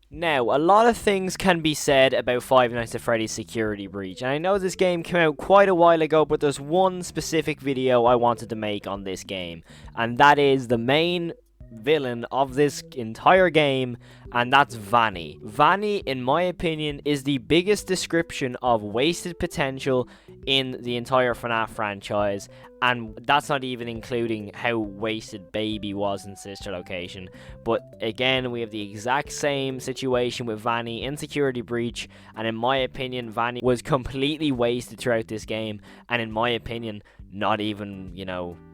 Now, a lot of things can be said about Five Nights at Freddy's Security Breach, and I know this game came out quite a while ago, but there's one specific video I wanted to make on this game, and that is the main villain of this entire game, and that's Vanny. Vanny, in my opinion, is the biggest description of wasted potential in the entire Fnaf franchise, and that's not even including how wasted Baby was in Sister Location. But again, we have the exact same situation with Vanny in Security Breach, and in my opinion, Vanny was completely wasted throughout this game, and in my opinion, not even,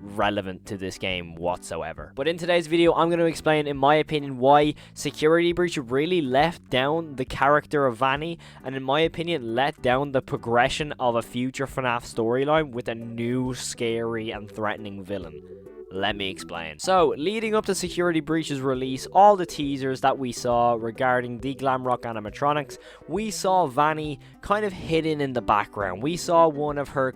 relevant to this game whatsoever. But in today's video, I'm going to explain, in my opinion, why Security Breach really left down the character of Vanny, and in my opinion, let down the progression of a future FNAF storyline with a new, scary, and threatening villain. Let me explain. So, leading up to Security Breach's release, all the teasers that we saw regarding the Glamrock animatronics, we saw Vanny kind of hidden in the background. We saw one of her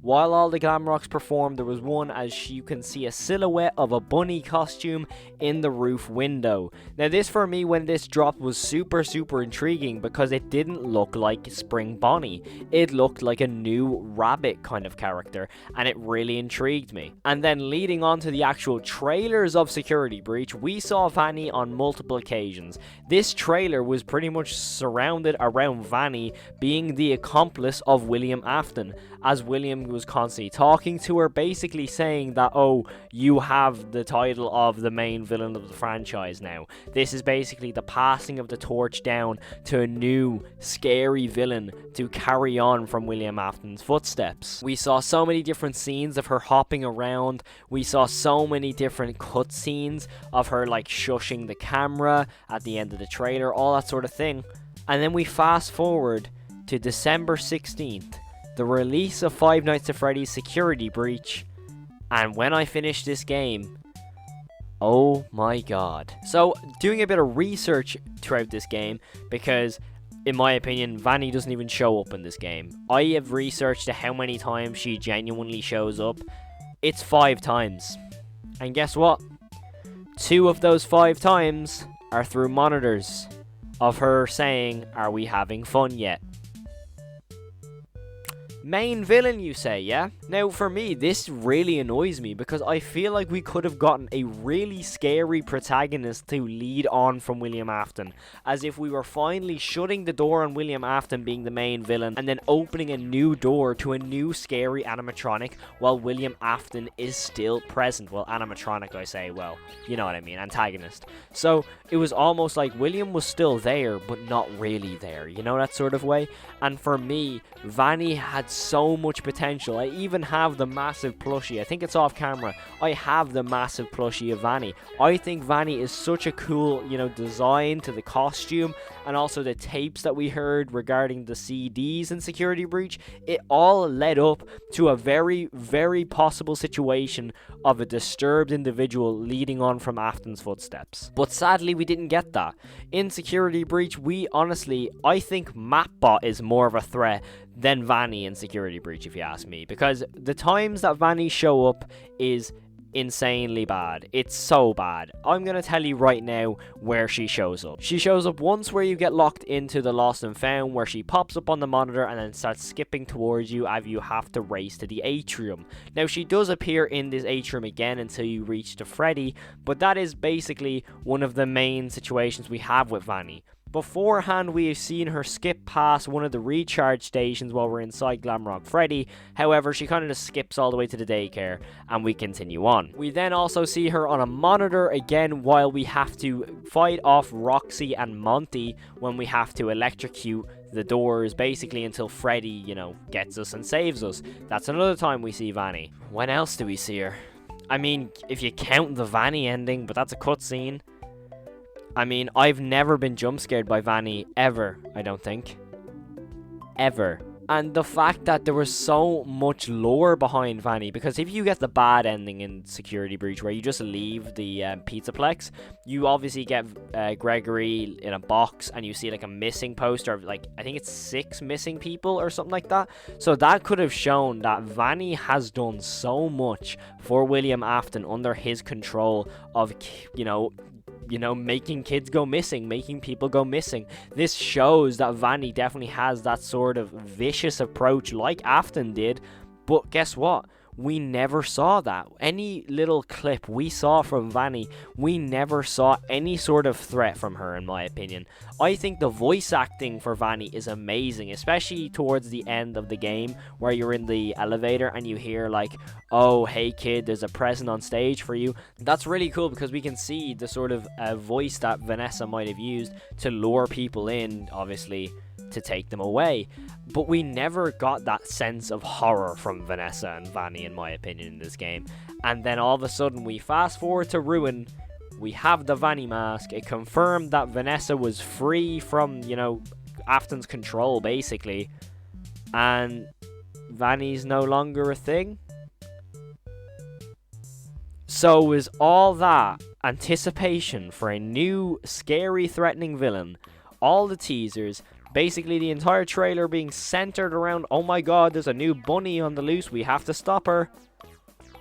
while all the Glamrocks performed, there was one as you can see a silhouette of a bunny costume in the roof window. Now this for me, when this dropped, was super intriguing because it didn't look like Spring Bonnie. It looked like a new rabbit kind of character, and it really intrigued me. And then leading on to the actual trailers of Security Breach, we saw Vanny on multiple occasions. This trailer was pretty much surrounded around Vanny being the accomplice of William Afton, as William was constantly talking to her, basically saying that, oh, you have the title of the main villain of the franchise now. This is basically the passing of the torch down to a new, scary villain to carry on from William Afton's footsteps. We saw so many different scenes of her hopping around. We saw so many different cutscenes of her shushing the camera at the end of the trailer, all that sort of thing. And then we fast forward to December 16th, the release of Five Nights at Freddy's Security Breach, and when I finished this game, oh my god. So, doing a bit of research throughout this game, because in my opinion, Vanny doesn't even show up in this game. I have researched how many times she genuinely shows up. It's 5 times. And guess what? 2 of those 5 times are through monitors of her saying, "Are we having fun yet?" Main villain, you say, yeah? Now, for me, this really annoys me because I feel like we could have gotten a really scary protagonist to lead on from William Afton, as if we were finally shutting the door on William Afton being the main villain and then opening a new door to a new scary animatronic while William Afton is still present. Well, animatronic, I say, well, you know what I mean, antagonist. So, it was almost like William was still there, but not really there, you know, that sort of way? And for me, Vanny had so much potential. I even have the massive plushie. I think it's off camera. I have the massive plushie of Vanny. I think Vanny is such a cool, design to the costume, and also the tapes that we heard regarding the CDs in Security Breach. It all led up to a very possible situation of a disturbed individual leading on from Afton's footsteps. But sadly, we didn't get that. In Security Breach, I think Mapbot is more of a threat than Vanny in Security Breach, if you ask me, because the times that Vanny show up is insanely bad. It's so bad. I'm gonna tell you right now where she shows up. She shows up once where you get locked into the Lost and Found, where she pops up on the monitor and then starts skipping towards you as you have to race to the atrium. Now, she does appear in this atrium again until you reach to Freddy, but that is basically one of the main situations we have with Vanny. Beforehand, we have seen her skip past one of the recharge stations while we're inside Glamrock Freddy. However, she kind of just skips all the way to the daycare, and we continue on. We then also see her on a monitor again while we have to fight off Roxy and Monty when we have to electrocute the doors, basically until Freddy, gets us and saves us. That's another time we see Vanny. When else do we see her? I mean, if you count the Vanny ending, but that's a cutscene. I mean, I've never been jump scared by Vanny, ever, I don't think. Ever. And the fact that there was so much lore behind Vanny, because if you get the bad ending in Security Breach where you just leave the Pizzaplex, you obviously get Gregory in a box and you see a missing poster of I think it's 6 missing people or something like that. So that could have shown that Vanny has done so much for William Afton under his control of, making kids go missing, making people go missing. This shows that Vanny definitely has that sort of vicious approach like Afton did. But guess what? We never saw that. Any little clip we saw from Vanny, we never saw any sort of threat from her, in my opinion. I think the voice acting for Vanny is amazing, especially towards the end of the game where you're in the elevator and you hear like, oh, hey kid, there's a present on stage for you. That's really cool because we can see the sort of voice that Vanessa might have used to lure people in, obviously, to take them away. But we never got that sense of horror from Vanessa and Vanny, in my opinion, in this game. And then all of a sudden we fast forward to Ruin. We have the Vanny mask. It confirmed that Vanessa was free from, Afton's control, basically. And Vanny's no longer a thing. So was all that anticipation for a new, scary, threatening villain, all the teasers, basically the entire trailer being centered around, oh my god, there's a new bunny on the loose, we have to stop her.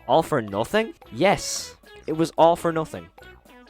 All for nothing? Yes, it was all for nothing.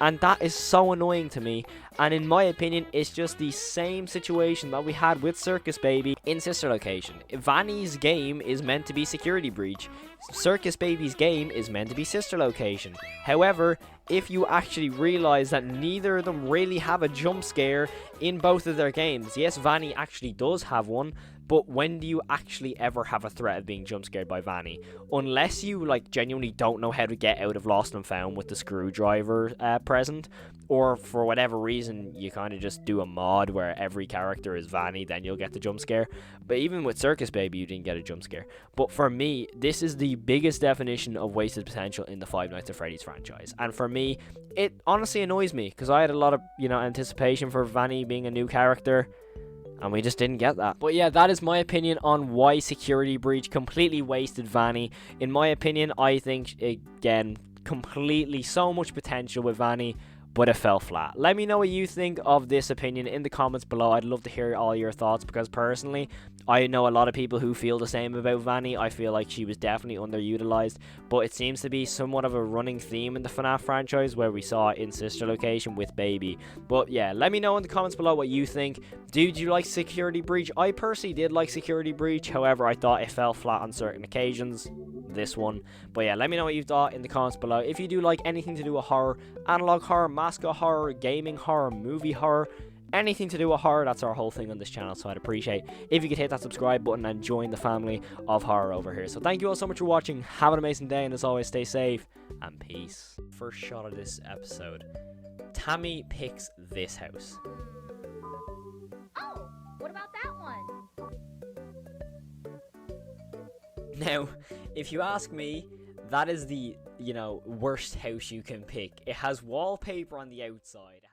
And that is so annoying to me. And in my opinion, it's just the same situation that we had with Circus Baby in Sister Location. Vanny's game is meant to be Security Breach. Circus Baby's game is meant to be Sister Location. However, if you actually realize that neither of them really have a jump scare in both of their games. Yes, Vanny actually does have one, but when do you actually ever have a threat of being jump scared by Vanny? Unless you genuinely don't know how to get out of Lost and Found with the screwdriver present, or for whatever reason you kind of just do a mod where every character is Vanny, then you'll get the jump scare. But even with Circus Baby, you didn't get a jump scare. But for me, this is the biggest definition of wasted potential in the Five Nights at Freddy's franchise. And for me, it honestly annoys me because I had a lot of, anticipation for Vanny being a new character, and we just didn't get that. But yeah, that is my opinion on why Security Breach completely wasted Vanny. In my opinion, I think, again, completely so much potential with Vanny, but it fell flat. Let me know what you think of this opinion in the comments below. I'd love to hear all your thoughts because personally, I know a lot of people who feel the same about Vanny. I feel like she was definitely underutilized, but it seems to be somewhat of a running theme in the Fnaf franchise where we saw it in Sister Location with Baby. But yeah, let me know in the comments below what you think. Did you like Security Breach? I personally did like Security Breach. However, I thought it fell flat on certain occasions. This one. But yeah, let me know what you thought in the comments below. If you do like anything to do with horror, analog horror, mascot horror, gaming horror, movie horror, anything to do with horror, that's our whole thing on this channel, so I'd appreciate if you could hit that subscribe button and join the family of horror over here. So thank you all so much for watching. Have an amazing day, and as always, stay safe and peace. First shot of this episode, Tammy picks this house. Oh, what about that one? Now, if you ask me, that is the, worst house you can pick. It has wallpaper on the outside.